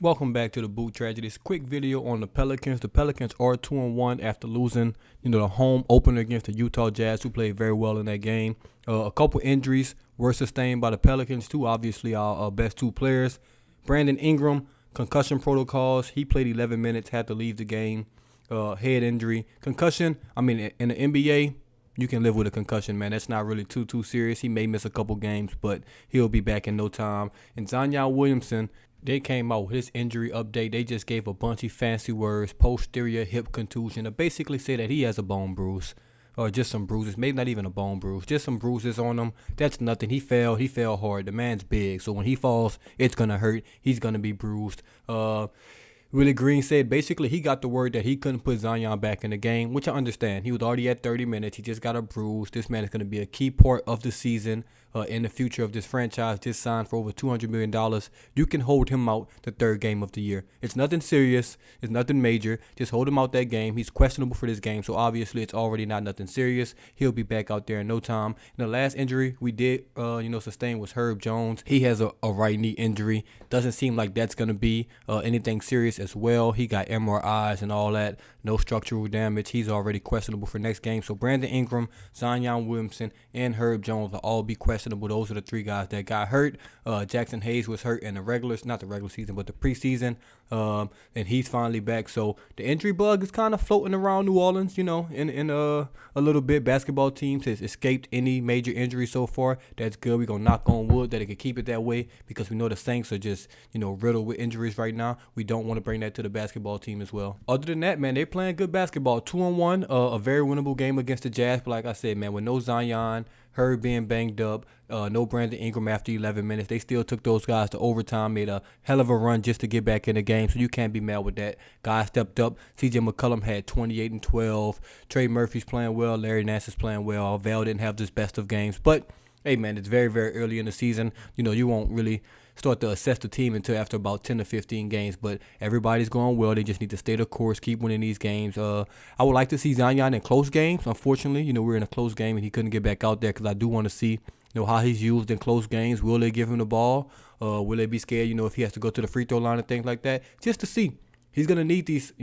Welcome back to the DaBoot Tragedies. Quick video on the Pelicans. The Pelicans are 2-1 after losing, the home opener against the Utah Jazz, who played very well in that game. A couple injuries were sustained by the Pelicans, too. Obviously, our best two players. Brandon Ingram, concussion protocols. He played 11 minutes, had to leave the game. Head injury. Concussion, in the NBA, you can live with a concussion, man. That's not really too serious. He may miss a couple games, but he'll be back in no time. And Zion Williamson, they came out with his injury update. They just gave a bunch of fancy words, posterior hip contusion, to basically say that he has a bone bruise, or just some bruises, maybe not even a bone bruise, just some bruises on him. That's nothing. He fell hard. The man's big, so when he falls, it's gonna hurt. He's gonna be bruised. Willie Green said basically he got the word that he couldn't put Zion back in the game, which I understand. He was already at 30 minutes. He just got a bruise. This man is going to be a key part of the season in the future of this franchise. Just signed for over $200 million. You can hold him out the third game of the year. It's nothing serious. It's nothing major. Just hold him out that game. He's questionable for this game, so obviously it's already not nothing serious. He'll be back out there in no time. And the last injury we did sustain was Herb Jones. He has a right knee injury. Doesn't seem like that's going to be anything serious as well. He got MRIs and all that. No structural damage. He's already questionable for next game. So Brandon Ingram, Zion Williamson, and Herb Jones will all be questionable. Those are the three guys that got hurt. Jackson Hayes was hurt in not the regular season, but the preseason. And he's finally back. So the injury bug is kind of floating around New Orleans, in a little bit. Basketball teams has escaped any major injury so far. That's good. We're going to knock on wood that it can keep it that way, because we know the Saints are just, riddled with injuries right now. We don't want to bring that to the basketball team as well. Other than that, man, they're playing good basketball. 2-1, a very winnable game against the Jazz. But like I said, man, with no Zion, Herb being banged up, no Brandon Ingram after 11 minutes, they still took those guys to overtime, made a hell of a run just to get back in the game, so you can't be mad with that. Guys stepped up. CJ McCollum had 28 and 12. Trey Murphy's playing well. Larry Nance is playing well. Val didn't have his best of games. But, hey, man, it's very, very early in the season. You won't really start to assess the team until after about 10 to 15 games, but everybody's going well. They just need to stay the course, keep winning these games. I would like to see Zion in close games. Unfortunately, we're in a close game and he couldn't get back out there, because I do want to see how he's used in close games. Will they give him the ball? Will they be scared, if he has to go to the free throw line and things like that? Just to see. He's going to need these,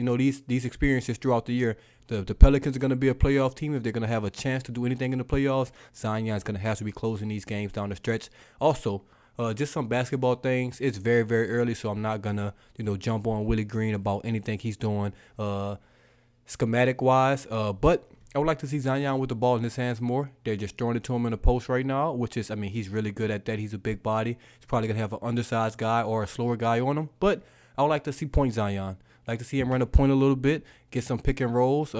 these experiences throughout the year. The Pelicans are going to be a playoff team. If they're going to have a chance to do anything in the playoffs, Zion's going to have to be closing these games down the stretch. Also, just some basketball things. It's very, very early, so I'm not going to, jump on Willie Green about anything he's doing schematic-wise. But I would like to see Zion with the ball in his hands more. They're just throwing it to him in the post right now, which is, he's really good at that. He's a big body. He's probably going to have an undersized guy or a slower guy on him. But I would like to see point Zion. Like to see him run a point a little bit, get some pick and rolls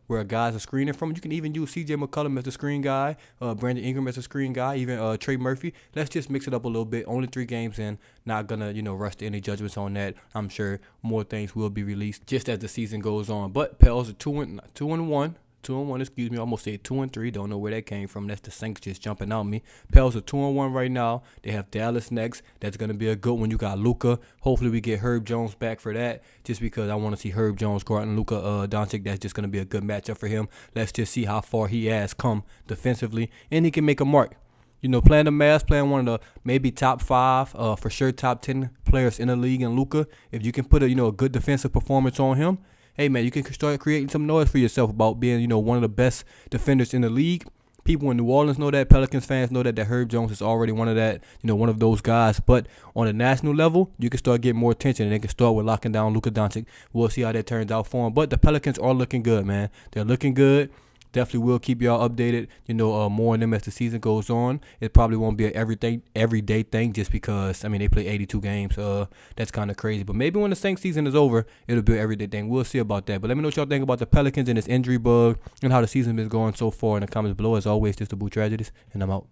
where guys are screening from. You can even use CJ McCollum as a screen guy, Brandon Ingram as a screen guy, even Trey Murphy. Let's just mix it up a little bit. Only 3 games in. Not going to, rush to any judgments on that. I'm sure more things will be released just as the season goes on. But Pels are 2-1. 2-1, excuse me. I almost said 2-3. Don't know where that came from. That's the Saints just jumping on me. Pels are 2-1 right now. They have Dallas next. That's going to be a good one. You got Luka. Hopefully we get Herb Jones back for that, just because I want to see Herb Jones go out and Luka Doncic. That's just going to be a good matchup for him. Let's just see how far he has come defensively, and he can make a mark. Playing the Mavs, playing one of the maybe top 5, for sure top 10 players in the league, and Luka, if you can put a good defensive performance on him, hey, man, you can start creating some noise for yourself about being, one of the best defenders in the league. People in New Orleans know that. Pelicans fans know that Herb Jones is already one of that, one of those guys. But on a national level, you can start getting more attention, and they can start with locking down Luka Doncic. We'll see how that turns out for him. But the Pelicans are looking good, man. They're looking good. Definitely will keep y'all updated, more on them as the season goes on. It probably won't be an everyday thing, just because, they play 82 games. That's kind of crazy. But maybe when the Saints season is over, it'll be an everyday thing. We'll see about that. But let me know what y'all think about the Pelicans and this injury bug and how the season is going so far in the comments below. As always, just DaBoot Tragedies, and I'm out.